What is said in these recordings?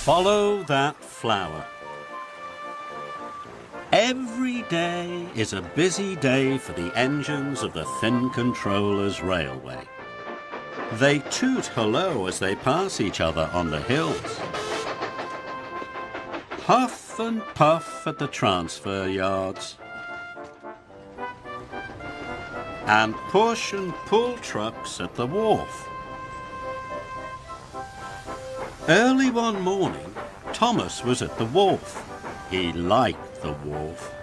Follow that flower. Every day is a busy day for the engines of the Thin Controller's railway. They toot hello as they pass each other on the hills. Huff and puff at the transfer yards. And push and pull trucks at the wharf. Early one morning, Thomas was at the wharf. He liked the wharf.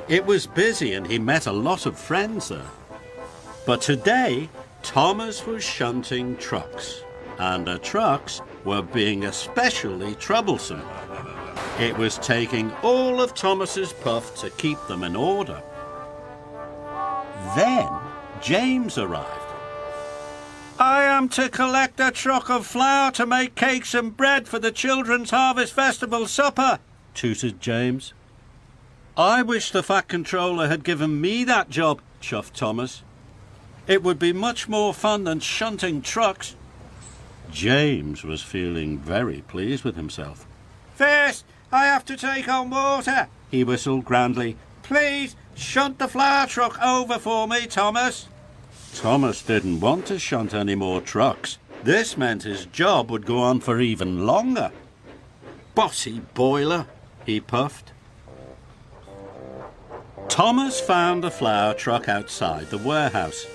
It was busy and he met a lot of friends there. But today, Thomas was shunting trucks, and the trucks were being especially troublesome. It was taking all of Thomas's puff to keep them in order. Then James arrived. "I am to collect a truck of flour to make cakes and bread for the Children's Harvest Festival supper," tooted James. "I wish the Fat Controller had given me that job," chuffed Thomas. "It would be much more fun than shunting trucks." James was feeling very pleased with himself. "First, I have to take on water," he whistled grandly. "Please shunt the flour truck over for me, Thomas." Thomas didn't want to shunt any more trucks. This meant his job would go on for even longer. "Bossy boiler," he puffed. Thomas found the flour truck outside the warehouse.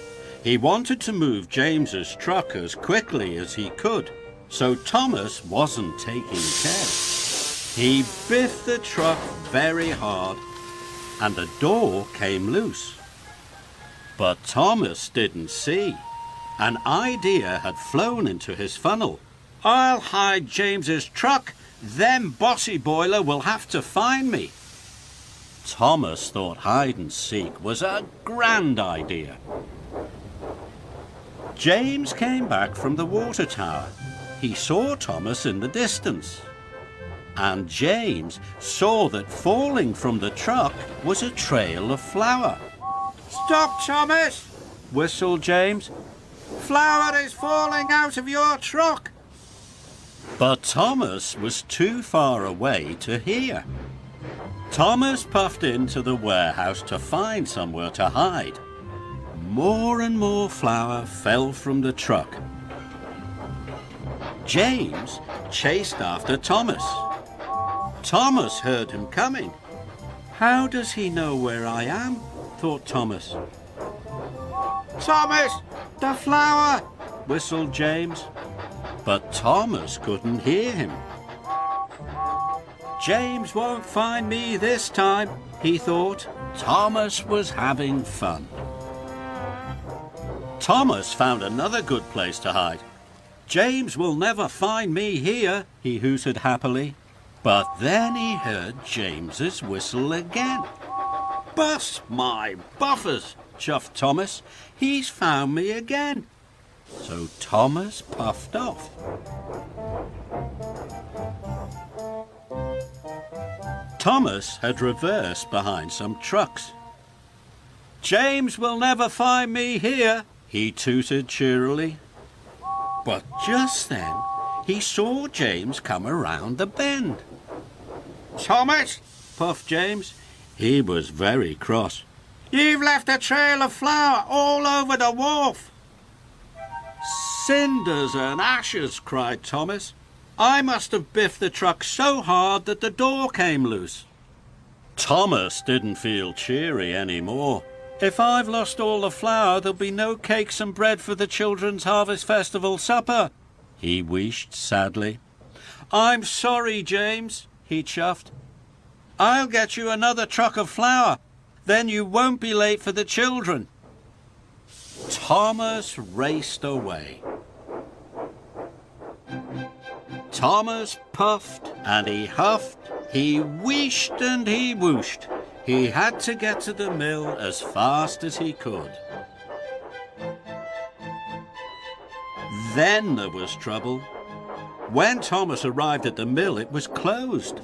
He wanted to move James's truck as quickly as he could, so Thomas wasn't taking care. He biffed the truck very hard, and the door came loose. But Thomas didn't see. An idea had flown into his funnel. "I'll hide James's truck, then Bossy Boiler will have to find me." Thomas thought hide and seek was a grand idea. James came back from the water tower. He saw Thomas in the distance. And James saw that falling from the truck was a trail of flour. "Stop, Thomas!" whistled James. "Flour is falling out of your truck." But Thomas was too far away to hear. Thomas puffed into the warehouse to find somewhere to hide. More and more flour fell from the truck. James chased after Thomas. Thomas heard him coming. "How does he know where I am?" thought Thomas. "Thomas, the flour!" whistled James. But Thomas couldn't hear him. "James won't find me this time," he thought. Thomas was having fun. Thomas found another good place to hide. "James will never find me here," he hooted happily. But then he heard James's whistle again. "Bust my buffers," chuffed Thomas. "He's found me again." So Thomas puffed off. Thomas had reversed behind some trucks. "James will never find me here," he tooted cheerily. But just then he saw James come around the bend. "Thomas," puffed James. He was very cross. "You've left a trail of flour all over the wharf." "Cinders and ashes," cried Thomas. "I must have biffed the truck so hard that the door came loose." Thomas didn't feel cheery anymore. "If I've lost all the flour, there'll be no cakes and bread for the Children's Harvest Festival supper," he wheezed sadly. "I'm sorry, James," he chuffed. "I'll get you another truck of flour. Then you won't be late for the children." Thomas raced away. Thomas puffed and he huffed. He wheeshed and he whooshed. He had to get to the mill as fast as he could. Then there was trouble. When Thomas arrived at the mill, it was closed.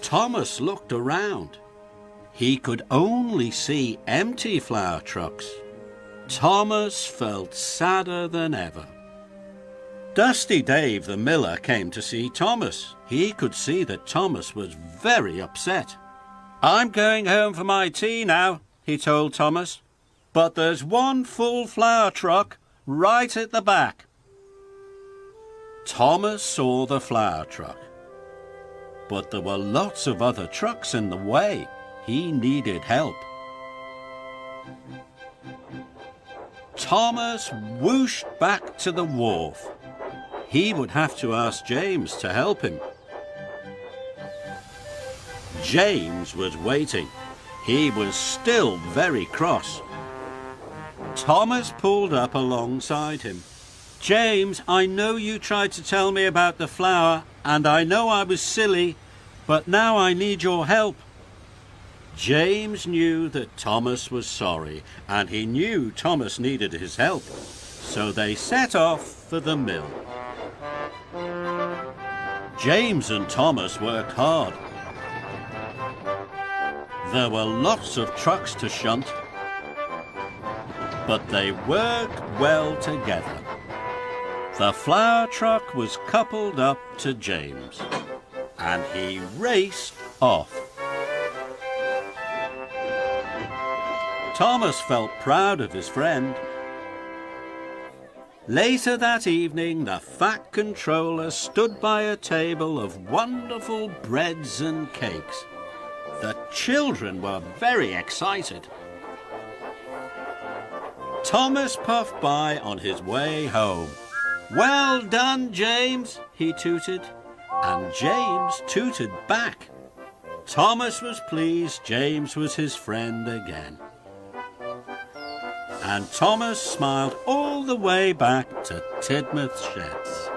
Thomas looked around. He could only see empty flour trucks. Thomas felt sadder than ever. Dusty Dave the miller came to see Thomas. He could see that Thomas was very upset. "I'm going home for my tea now," he told Thomas. "But there's one full flour truck right at the back." Thomas saw the flour truck, but there were lots of other trucks in the way. He needed help. Thomas whooshed back to the wharf. He would have to ask James to help him. James was waiting. He was still very cross. Thomas pulled up alongside him. "James, I know you tried to tell me about the flour, and I know I was silly, but now I need your help." James knew that Thomas was sorry, and he knew Thomas needed his help, so they set off for the mill. James and Thomas worked hard. There were lots of trucks to shunt, but they worked well together. The flour truck was coupled up to James, and he raced off. Thomas felt proud of his friend. Later that evening, the Fat Controller stood by a table of wonderful breads and cakes. The children were very excited. Thomas puffed by on his way home. "Well done, James," he tooted, and James tooted back. Thomas was pleased James was his friend again. And Thomas smiled all the way back to Tidmouth Sheds.